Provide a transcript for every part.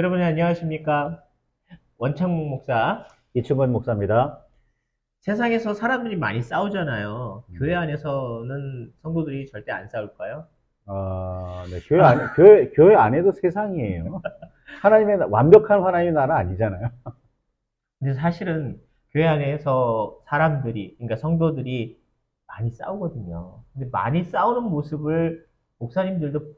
여러분 안녕하십니까? 원창목 목사. 이충건 목사입니다. 세상에서 사람들이 많이 싸우잖아요. 교회 음. 안에서는 성도들이 절대 안 싸울까요? 네, 교회 안에도 세상이에요. 완벽한 하나님의 나라 아니잖아요. 근데 사실은 교회 안에서 사람들이, 그러니까 성도들이 많이 싸우거든요. 근데 많이 싸우는 모습을 목사님들도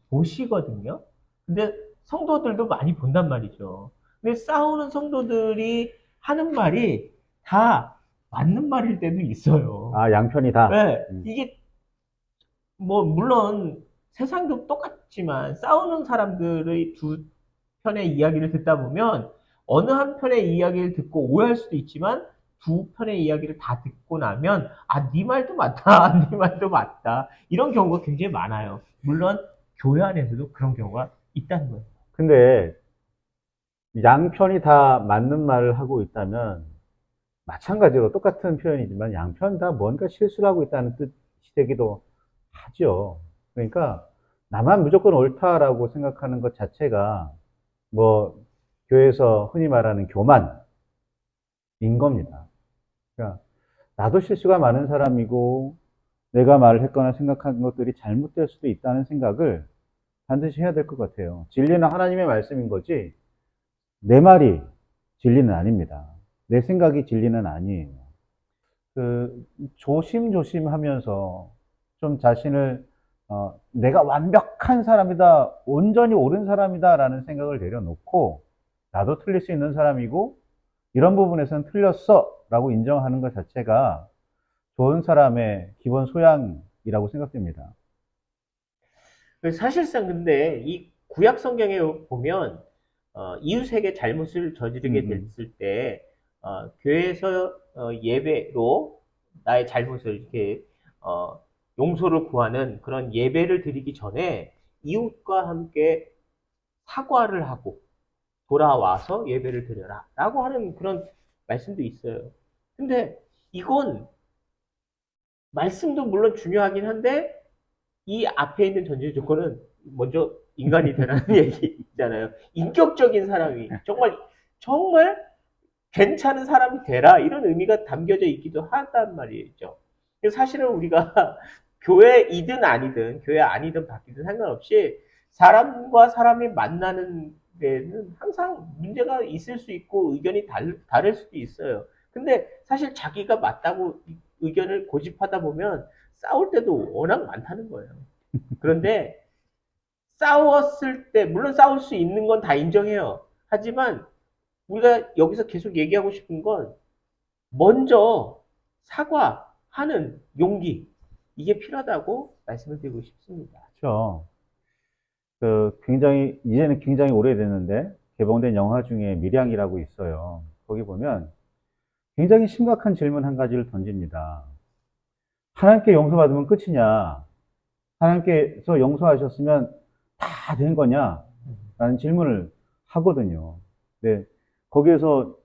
보시거든요. 근데 성도들도 많이 본단 말이죠. 근데 싸우는 성도들이 하는 말이 다 맞는 말일 때도 있어요. 양편이 다. 네, 이게 뭐 물론 세상도 똑같지만 싸우는 사람들의 두 편의 이야기를 듣다 보면 어느 한 편의 이야기를 듣고 오해할 수도 있지만 두 편의 이야기를 다 듣고 나면 네 말도 맞다, 네 말도 맞다 이런 경우가 굉장히 많아요. 물론 교회 안에서도 그런 경우가 있다는 거예요. 근데 양편이 다 맞는 말을 하고 있다면 마찬가지로 똑같은 표현이지만 양편 다 뭔가 실수를 하고 있다는 뜻이 되기도 하죠. 그러니까 나만 무조건 옳다라고 생각하는 것 자체가 뭐 교회에서 흔히 말하는 교만인 겁니다. 그러니까 나도 실수가 많은 사람이고 내가 말을 했거나 생각한 것들이 잘못될 수도 있다는 생각을 반드시 해야 될 것 같아요. 진리는 하나님의 말씀인 거지 내 말이 진리는 아닙니다. 내 생각이 진리는 아니에요. 조심조심 하면서 좀 자신을 내가 완벽한 사람이다, 온전히 옳은 사람이다 라는 생각을 내려놓고 나도 틀릴 수 있는 사람이고 이런 부분에서는 틀렸어 라고 인정하는 것 자체가 좋은 사람의 기본 소양이라고 생각됩니다. 사실상 근데 이 구약 성경에 보면 이웃에게 잘못을 음, 저지르게 음. 됐을 때 교회에서 예배로 나의 잘못을 이렇게 어, 용서를 구하는 그런 예배를 드리기 전에 이웃과 함께 사과를 하고 돌아와서 예배를 드려라 라고 하는 그런 말씀도 있어요. 근데 이건 말씀도 물론 중요하긴 한데 이 앞에 있는 전제 조건은 먼저 인간이 되라는 얘기잖아요. 인격적인 사람이 정말 괜찮은 사람이 되라 이런 의미가 담겨져 있기도 하단 말이죠. 사실은 우리가 교회이든 아니든 교회 아니든 바뀌든 상관없이 사람과 사람이 만나는 데는 항상 문제가 있을 수 있고 의견이 다를 수도 있어요. 근데 사실 자기가 맞다고 의견을 고집하다 보면 싸울 때도 워낙 많다는 거예요. 그런데 싸웠을 때 물론 싸울 수 있는 건 다 인정해요. 하지만 우리가 여기서 계속 얘기하고 싶은 건 먼저 사과하는 용기 이게 필요하다고 말씀을 드리고 싶습니다. 그렇죠. 이제는 굉장히 오래됐는데, 개봉된 영화 중에 밀양이라고 있어요. 거기 보면 굉장히 심각한 질문 한 가지를 던집니다. 하나님께 용서받으면 끝이냐? 하나님께서 용서하셨으면 다 된 거냐? 라는 질문을 하거든요. 네. 거기에서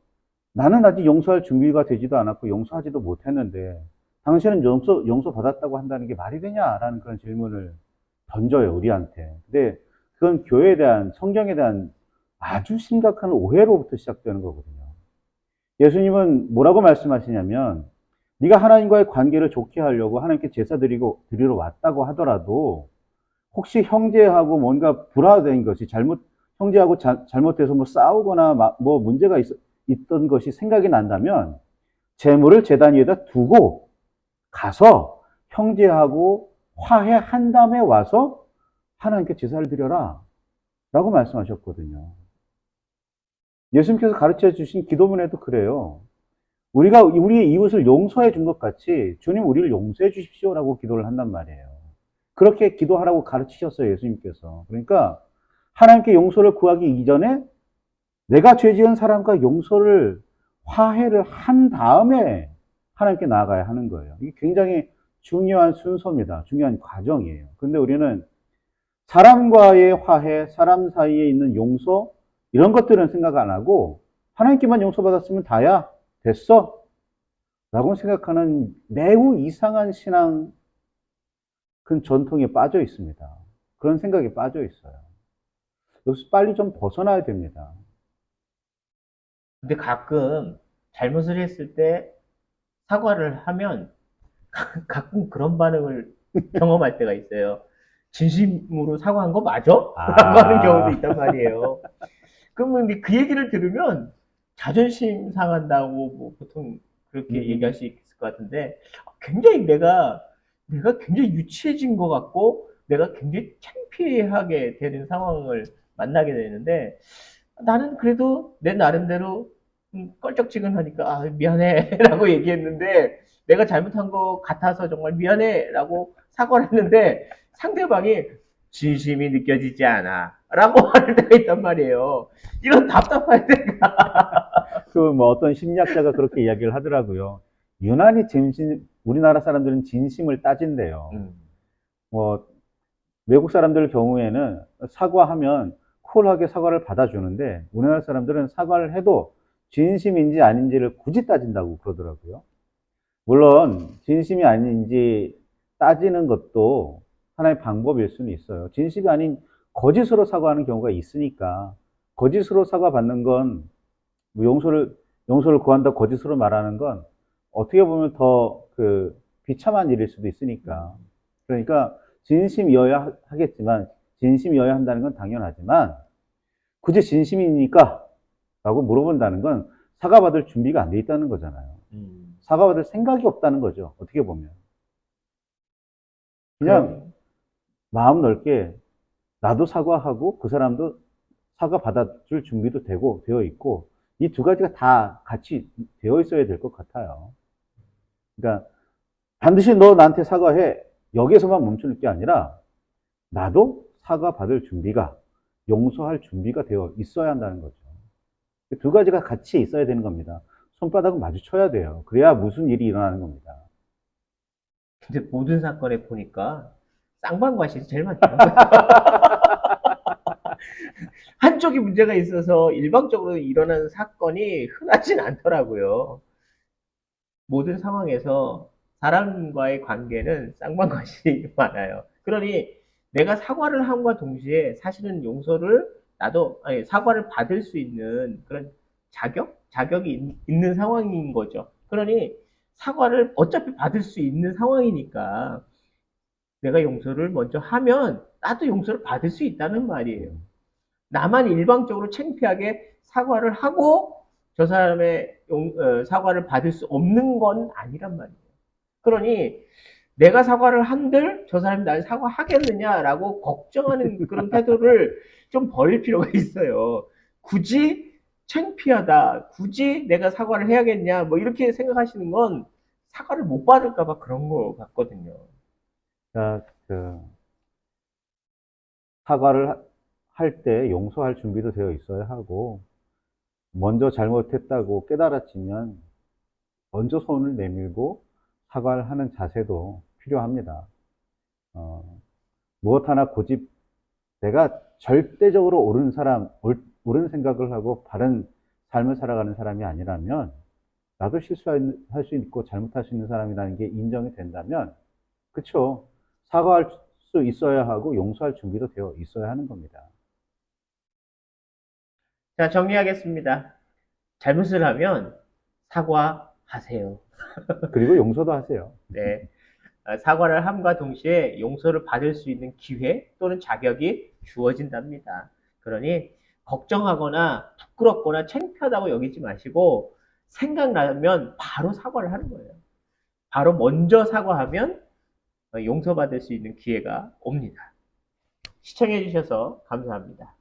나는 아직 용서할 준비가 되지도 않았고 용서하지도 못했는데 당신은 용서받았다고 한다는 게 말이 되냐라는 그런 질문을 던져요, 우리한테. 근데 그건 교회에 대한, 성경에 대한 아주 심각한 오해로부터 시작되는 거거든요. 예수님은 뭐라고 말씀하시냐면, 네가 하나님과의 관계를 좋게 하려고 하나님께 드리러 왔다고 하더라도 혹시 형제하고 뭔가 불화된 것이 형제하고 잘못돼서 뭐 싸우거나 뭐 문제가 있던 것이 생각이 난다면 재물을 제단 위에다 두고 가서 형제하고 화해한 다음에 와서 하나님께 제사를 드려라 라고 말씀하셨거든요. 예수님께서 가르쳐 주신 기도문에도 그래요. 우리가 우리의 이웃을 용서해 준 것 같이 주님 우리를 용서해 주십시오라고 기도를 한단 말이에요. 그렇게 기도하라고 가르치셨어요, 예수님께서. 그러니까 하나님께 용서를 구하기 이전에 내가 죄 지은 사람과 화해를 한 다음에 하나님께 나아가야 하는 거예요. 이게 굉장히 중요한 순서입니다. 중요한 과정이에요. 근데 우리는 사람과의 화해, 사람 사이에 있는 용서, 이런 것들은 생각 안 하고 하나님께만 용서받았으면 다야, 됐어? 라고 생각하는 매우 이상한 신앙, 그 전통에 빠져 있습니다. 그런 생각에 빠져 있어요. 여기서 빨리 좀 벗어나야 됩니다. 근데 가끔 잘못을 했을 때 사과를 하면 가끔 그런 반응을 경험할 때가 있어요. 진심으로 사과한 거 맞아? 라고 하는 경우도 아, 있단 말이에요. 그러면 근데 그 얘기를 들으면 자존심 상한다고 뭐 보통 그렇게 얘기할 음, 수 있을 것 같은데 굉장히 내가 굉장히 유치해진 것 같고 내가 굉장히 창피하게 되는 상황을 만나게 되는데 나는 그래도 내 나름대로 껄쩍지근하니까 아, 미안해 라고 얘기했는데 내가 잘못한 것 같아서 정말 미안해 라고 사과를 했는데 상대방이 진심이 느껴지지 않아 라고 하는 때가 있단 말이에요. 이런 답답할 때가. 그 뭐 어떤 심리학자가 그렇게 이야기를 하더라고요. 유난히 우리나라 사람들은 진심을 따진대요. 음, 뭐 외국 사람들 경우에는 사과하면 쿨하게 사과를 받아주는데 우리나라 사람들은 사과를 해도 진심인지 아닌지를 굳이 따진다고 그러더라고요. 물론 진심이 아닌지 따지는 것도 하나의 방법일 수는 있어요. 진심이 아닌 거짓으로 사과하는 경우가 있으니까 거짓으로 사과받는 건 뭐 용서를 구한다 거짓으로 말하는 건 어떻게 보면 더 그 비참한 일일 수도 있으니까. 그러니까 진심이어야 하겠지만 진심이어야 한다는 건 당연하지만 굳이 진심이니까 라고 물어본다는 건 사과받을 준비가 안 돼 있다는 거잖아요. 사과받을 생각이 없다는 거죠. 어떻게 보면. 그냥 그럼, 마음 넓게 나도 사과하고 그 사람도 사과 받아줄 준비도 되어 있고 이 두 가지가 다 같이 되어 있어야 될 것 같아요. 그러니까 반드시 너 나한테 사과해. 여기에서만 멈추는 게 아니라 나도 사과 받을 준비가 용서할 준비가 되어 있어야 한다는 거죠. 두 가지가 같이 있어야 되는 겁니다. 손바닥은 마주쳐야 돼요. 그래야 무슨 일이 일어나는 겁니다. 근데 모든 사건에 보니까 쌍방과실이 제일 많더라고요. 한쪽이 문제가 있어서 일방적으로 일어나는 사건이 흔하진 않더라고요. 모든 상황에서 사람과의 관계는 쌍방과실이 많아요. 그러니 내가 사과를 함과 동시에 사실은 용서를 나도 아니, 사과를 받을 수 있는 그런 자격이 있는 상황인 거죠. 그러니 사과를 어차피 받을 수 있는 상황이니까 내가 용서를 먼저 하면 나도 용서를 받을 수 있다는 말이에요. 나만 일방적으로 창피하게 사과를 하고 저 사람의 사과를 받을 수 없는 건 아니란 말이에요. 그러니 내가 사과를 한들 저 사람이 나를 사과하겠느냐라고 걱정하는 그런 태도를 좀 버릴 필요가 있어요. 굳이 창피하다, 굳이 내가 사과를 해야겠냐, 뭐 이렇게 생각하시는 건 사과를 못 받을까봐 그런 거 같거든요. 자, 사과를 할 때 용서할 준비도 되어 있어야 하고 먼저 잘못했다고 깨달아지면 먼저 손을 내밀고 사과를 하는 자세도 필요합니다. 어, 무엇 하나 고집, 내가 절대적으로 옳은 생각을 하고 바른 삶을 살아가는 사람이 아니라면, 나도 실수할 수 있고 잘못할 수 있는 사람이라는 게 인정이 된다면, 그쵸. 사과할 수 있어야 하고 용서할 준비도 되어 있어야 하는 겁니다. 자, 정리하겠습니다. 잘못을 하면 사과하세요. 그리고 용서도 하세요. 네. 사과를 함과 동시에 용서를 받을 수 있는 기회 또는 자격이 주어진답니다. 그러니 걱정하거나 부끄럽거나 창피하다고 여기지 마시고 생각나면 바로 사과를 하는 거예요. 바로 먼저 사과하면 용서받을 수 있는 기회가 옵니다. 시청해 주셔서 감사합니다.